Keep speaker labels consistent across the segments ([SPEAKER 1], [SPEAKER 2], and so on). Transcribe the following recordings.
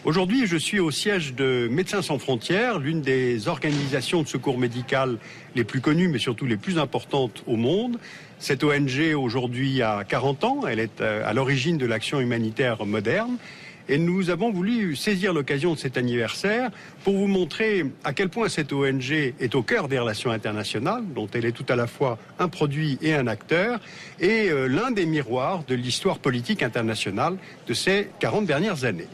[SPEAKER 1] Aujourd'hui, je suis au siège de Médecins sans frontières, l'une des organisations de secours médical les plus connues, mais surtout les plus importantes au monde. Cette ONG, aujourd'hui, a 40 ans. Elle est à l'origine de l'action humanitaire moderne. Et nous avons voulu saisir l'occasion de cet anniversaire pour vous montrer à quel point cette ONG est au cœur des relations internationales, dont elle est tout à la fois un produit et un acteur, et l'un des miroirs de l'histoire politique internationale de ces 40 dernières années.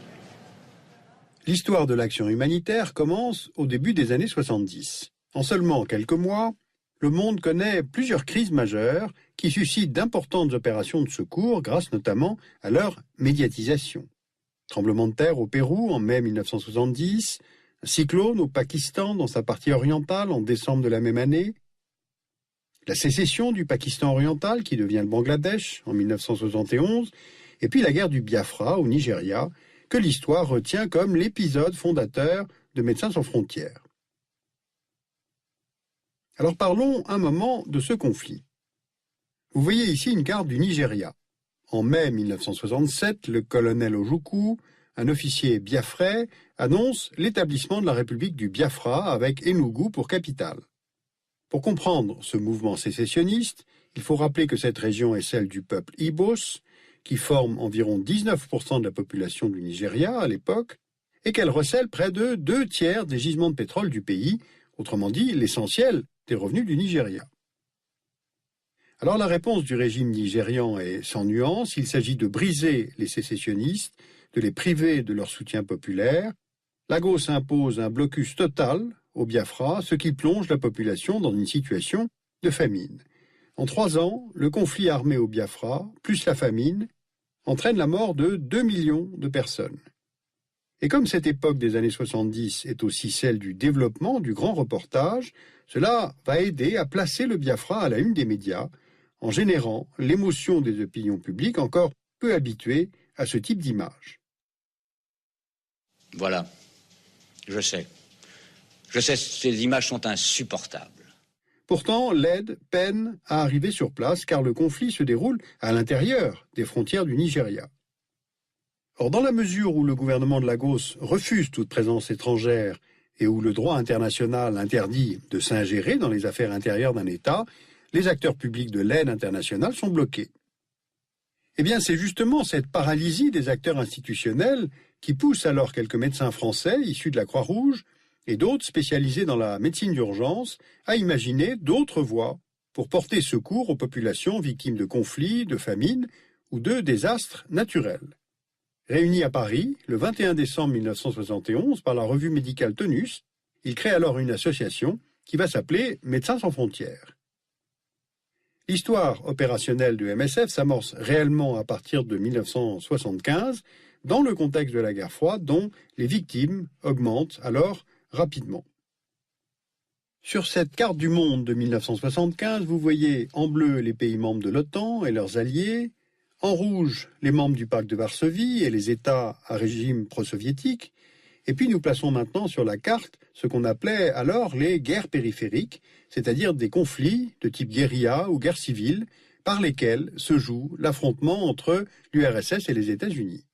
[SPEAKER 2] L'histoire de l'action humanitaire commence au début des années 70. En seulement quelques mois, le monde connaît plusieurs crises majeures qui suscitent d'importantes opérations de secours grâce notamment à leur médiatisation. Tremblement de terre au Pérou en mai 1970, un cyclone au Pakistan dans sa partie orientale en décembre de la même année, la sécession du Pakistan oriental qui devient le Bangladesh en 1971, et puis la guerre du Biafra au Nigeria, que l'histoire retient comme l'épisode fondateur de Médecins sans frontières. Alors parlons un moment de ce conflit. Vous voyez ici une carte du Nigeria. En mai 1967, le colonel Ojukwu, un officier biafrais, annonce l'établissement de la République du Biafra avec Enugu pour capitale. Pour comprendre ce mouvement sécessionniste, il faut rappeler que cette région est celle du peuple Igbos, qui forme environ 19% de la population du Nigeria à l'époque, et qu'elle recèle près de 2/3 des gisements de pétrole du pays, autrement dit l'essentiel des revenus du Nigeria. Alors la réponse du régime nigérian est sans nuance, il s'agit de briser les sécessionnistes, de les priver de leur soutien populaire. Lagos impose un blocus total au Biafra, ce qui plonge la population dans une situation de famine. En 3 ans, le conflit armé au Biafra, plus la famine, entraîne la mort de 2 millions de personnes. Et comme cette époque des années 70 est aussi celle du développement, du grand reportage, cela va aider à placer le Biafra à la une des médias, en générant l'émotion des opinions publiques encore peu habituées à ce type d'image.
[SPEAKER 3] Voilà, je sais. Je sais, ces images sont insupportables.
[SPEAKER 2] Pourtant, l'aide peine à arriver sur place car le conflit se déroule à l'intérieur des frontières du Nigeria. Or, dans la mesure où le gouvernement de Lagos refuse toute présence étrangère et où le droit international interdit de s'ingérer dans les affaires intérieures d'un État, les acteurs publics de l'aide internationale sont bloqués. Eh bien, c'est justement cette paralysie des acteurs institutionnels qui pousse alors quelques médecins français issus de la Croix-Rouge et d'autres spécialisés dans la médecine d'urgence à imaginer d'autres voies pour porter secours aux populations victimes de conflits, de famines ou de désastres naturels. Réunis à Paris, le 21 décembre 1971, par la revue médicale Tonus, ils créent alors une association qui va s'appeler Médecins sans frontières. L'histoire opérationnelle de MSF s'amorce réellement à partir de 1975, dans le contexte de la guerre froide, dont les victimes augmentent alors rapidement. Sur cette carte du monde de 1975, vous voyez en bleu les pays membres de l'OTAN et leurs alliés, en rouge les membres du pacte de Varsovie et les États à régime pro-soviétique, et puis nous plaçons maintenant sur la carte ce qu'on appelait alors les guerres périphériques, c'est-à-dire des conflits de type guérilla ou guerre civile, par lesquels se joue l'affrontement entre l'URSS et les États-Unis.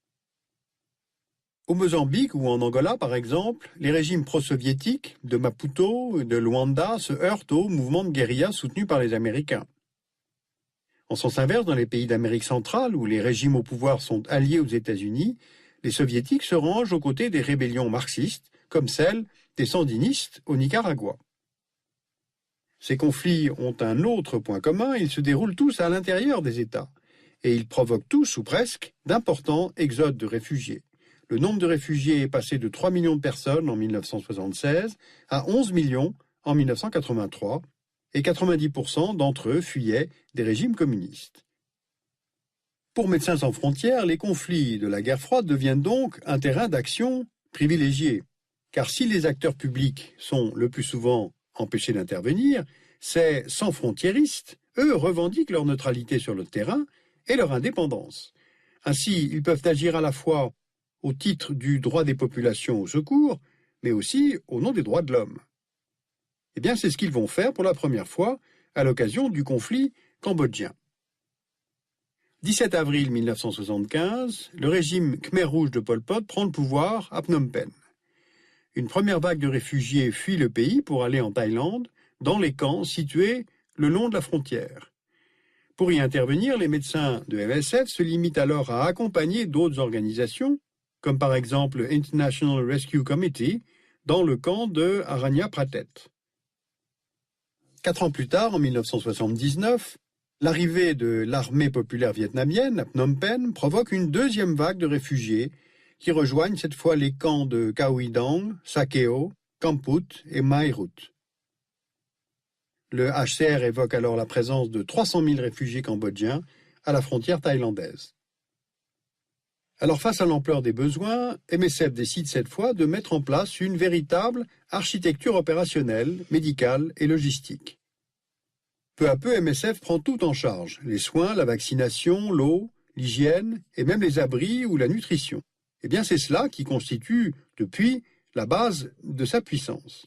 [SPEAKER 2] Au Mozambique ou en Angola, par exemple, les régimes pro-soviétiques de Maputo et de Luanda se heurtent au mouvement de guérilla soutenu par les Américains. En sens inverse, dans les pays d'Amérique centrale, où les régimes au pouvoir sont alliés aux États-Unis, les soviétiques se rangent aux côtés des rébellions marxistes, comme celle des sandinistes au Nicaragua. Ces conflits ont un autre point commun, ils se déroulent tous à l'intérieur des États, et ils provoquent tous, ou presque, d'importants exodes de réfugiés. Le nombre de réfugiés est passé de 3 millions de personnes en 1976 à 11 millions en 1983, et 90% d'entre eux fuyaient des régimes communistes. Pour Médecins sans frontières, les conflits de la guerre froide deviennent donc un terrain d'action privilégié. Car si les acteurs publics sont le plus souvent empêchés d'intervenir, ces sans-frontiéristes, eux, revendiquent leur neutralité sur le terrain et leur indépendance. Ainsi, ils peuvent agir à la fois au titre du droit des populations au secours, mais aussi au nom des droits de l'homme. Eh bien, c'est ce qu'ils vont faire pour la première fois à l'occasion du conflit cambodgien. 17 avril 1975, le régime Khmer Rouge de Pol Pot prend le pouvoir à Phnom Penh. Une première vague de réfugiés fuit le pays pour aller en Thaïlande, dans les camps situés le long de la frontière. Pour y intervenir, les médecins de MSF se limitent alors à accompagner d'autres organisations, comme par exemple International Rescue Committee, dans le camp de Aranya Pratet. 4 ans plus tard, en 1979, l'arrivée de l'armée populaire vietnamienne à Phnom Penh provoque une deuxième vague de réfugiés qui rejoignent cette fois les camps de Cao Dang, Sakeo, Kamput et Mai Rut. Le HCR évoque alors la présence de 300 000 réfugiés cambodgiens à la frontière thaïlandaise. Alors face à l'ampleur des besoins, MSF décide cette fois de mettre en place une véritable architecture opérationnelle, médicale et logistique. Peu à peu, MSF prend tout en charge, les soins, la vaccination, l'eau, l'hygiène et même les abris ou la nutrition. Eh bien, c'est cela qui constitue, depuis, la base de sa puissance.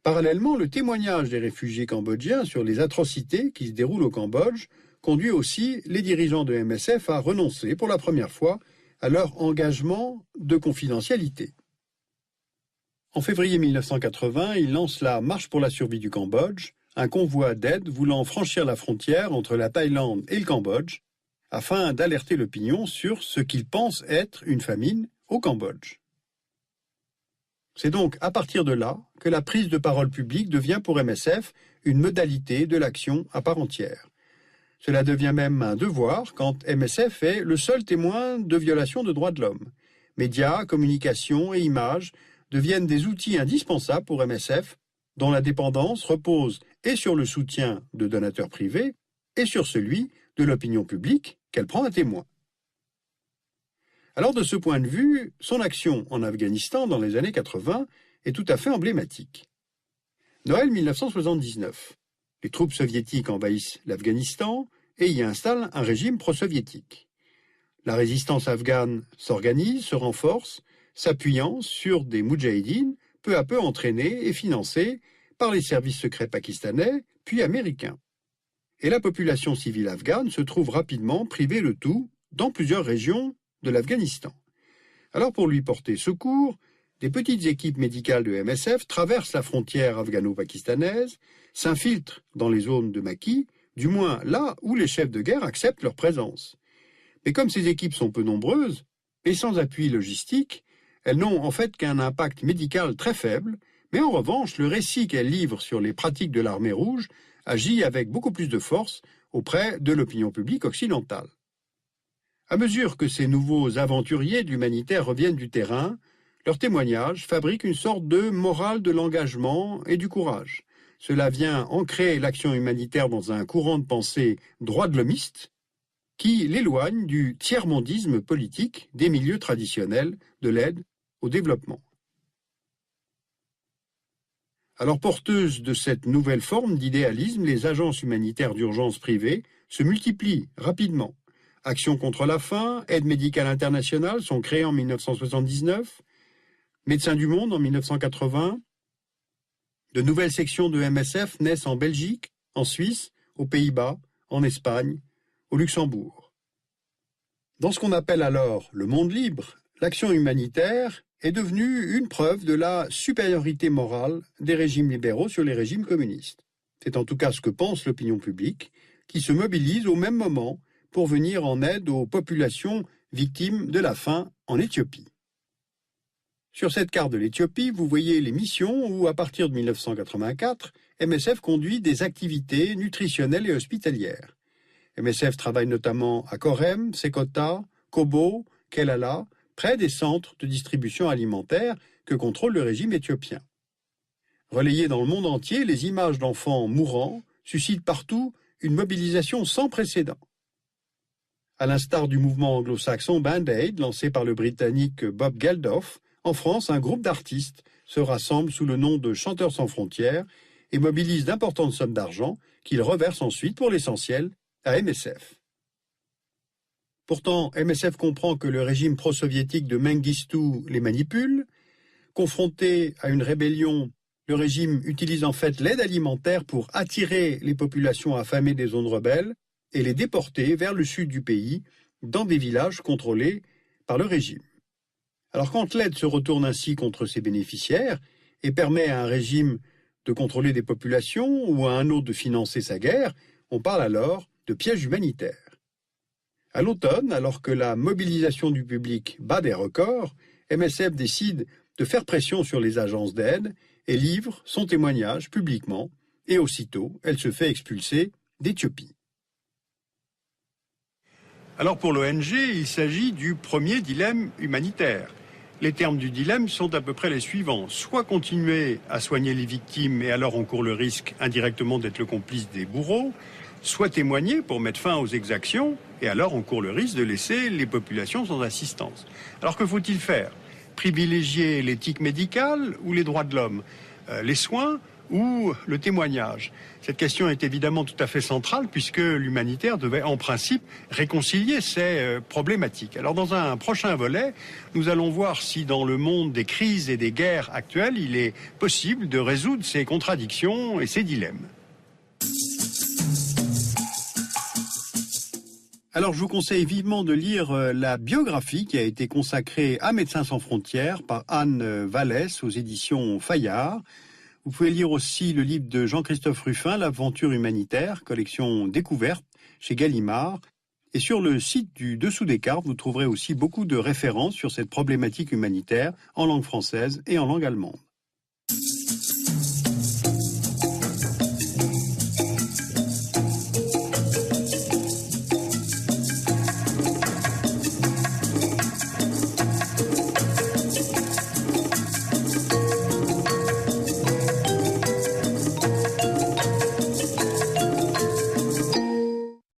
[SPEAKER 2] Parallèlement, le témoignage des réfugiés cambodgiens sur les atrocités qui se déroulent au Cambodge conduit aussi les dirigeants de MSF à renoncer pour la première fois à leur engagement de confidentialité. En février 1980, ils lancent la Marche pour la survie du Cambodge, un convoi d'aide voulant franchir la frontière entre la Thaïlande et le Cambodge, afin d'alerter l'opinion sur ce qu'ils pensent être une famine au Cambodge. C'est donc à partir de là que la prise de parole publique devient pour MSF une modalité de l'action à part entière. Cela devient même un devoir quand MSF est le seul témoin de violations de droits de l'homme. Médias, communication et images deviennent des outils indispensables pour MSF, dont la dépendance repose et sur le soutien de donateurs privés et sur celui de l'opinion publique qu'elle prend à témoin. Alors de ce point de vue, son action en Afghanistan dans les années 80 est tout à fait emblématique. Noël 1979. Les troupes soviétiques envahissent l'Afghanistan et y installent un régime pro-soviétique. La résistance afghane s'organise, se renforce, s'appuyant sur des moudjahidines peu à peu entraînés et financés par les services secrets pakistanais puis américains. Et la population civile afghane se trouve rapidement privée de tout dans plusieurs régions de l'Afghanistan. Alors pour lui porter secours, des petites équipes médicales de MSF traversent la frontière afghano-pakistanaise, s'infiltrent dans les zones de maquis, du moins là où les chefs de guerre acceptent leur présence. Mais comme ces équipes sont peu nombreuses et sans appui logistique, elles n'ont en fait qu'un impact médical très faible, mais en revanche, le récit qu'elles livrent sur les pratiques de l'armée rouge agit avec beaucoup plus de force auprès de l'opinion publique occidentale. À mesure que ces nouveaux aventuriers de l'humanitaire reviennent du terrain, leurs témoignages fabriquent une sorte de morale de l'engagement et du courage. Cela vient ancrer l'action humanitaire dans un courant de pensée droit de l'homiste qui l'éloigne du tiers-mondisme politique des milieux traditionnels de l'aide au développement. Alors porteuses de cette nouvelle forme d'idéalisme, les agences humanitaires d'urgence privées se multiplient rapidement. Action contre la faim, Aide médicale internationale sont créées en 1979, Médecins du Monde en 1980. De nouvelles sections de MSF naissent en Belgique, en Suisse, aux Pays-Bas, en Espagne, au Luxembourg. Dans ce qu'on appelle alors le monde libre, l'action humanitaire est devenue une preuve de la supériorité morale des régimes libéraux sur les régimes communistes. C'est en tout cas ce que pense l'opinion publique, qui se mobilise au même moment pour venir en aide aux populations victimes de la faim en Éthiopie. Sur cette carte de l'Éthiopie, vous voyez les missions où, à partir de 1984, MSF conduit des activités nutritionnelles et hospitalières. MSF travaille notamment à Korem, Sekota, Kobo, Kelala, près des centres de distribution alimentaire que contrôle le régime éthiopien. Relayées dans le monde entier, les images d'enfants mourants suscitent partout une mobilisation sans précédent. À l'instar du mouvement anglo-saxon Band-Aid, lancé par le Britannique Bob Geldof, en France, un groupe d'artistes se rassemble sous le nom de Chanteurs sans frontières et mobilise d'importantes sommes d'argent qu'ils reversent ensuite, pour l'essentiel, à MSF. Pourtant, MSF comprend que le régime pro-soviétique de Mengistu les manipule. Confronté à une rébellion, le régime utilise en fait l'aide alimentaire pour attirer les populations affamées des zones rebelles et les déporter vers le sud du pays, dans des villages contrôlés par le régime. Alors quand l'aide se retourne ainsi contre ses bénéficiaires et permet à un régime de contrôler des populations ou à un autre de financer sa guerre, on parle alors de piège humanitaire. À l'automne, alors que la mobilisation du public bat des records, MSF décide de faire pression sur les agences d'aide et livre son témoignage publiquement, et aussitôt, elle se fait expulser d'Éthiopie.
[SPEAKER 1] Alors pour l'ONG, il s'agit du premier dilemme humanitaire. Les termes du dilemme sont à peu près les suivants. Soit continuer à soigner les victimes et alors on court le risque indirectement d'être le complice des bourreaux, soit témoigner pour mettre fin aux exactions et alors on court le risque de laisser les populations sans assistance. Alors que faut-il faire? Privilégier l'éthique médicale ou les droits de l'homme? Les soins ou le témoignage? Cette question est évidemment tout à fait centrale puisque l'humanitaire devait en principe réconcilier ces problématiques. Alors dans un prochain volet, nous allons voir si dans le monde des crises et des guerres actuelles, il est possible de résoudre ces contradictions et ces dilemmes.
[SPEAKER 2] Alors je vous conseille vivement de lire la biographie qui a été consacrée à Médecins sans frontières par Anne Vallès aux éditions Fayard. Vous pouvez lire aussi le livre de Jean-Christophe Ruffin, L'aventure humanitaire, collection découverte chez Gallimard. Et sur le site du Dessous des cartes, vous trouverez aussi beaucoup de références sur cette problématique humanitaire en langue française et en langue allemande.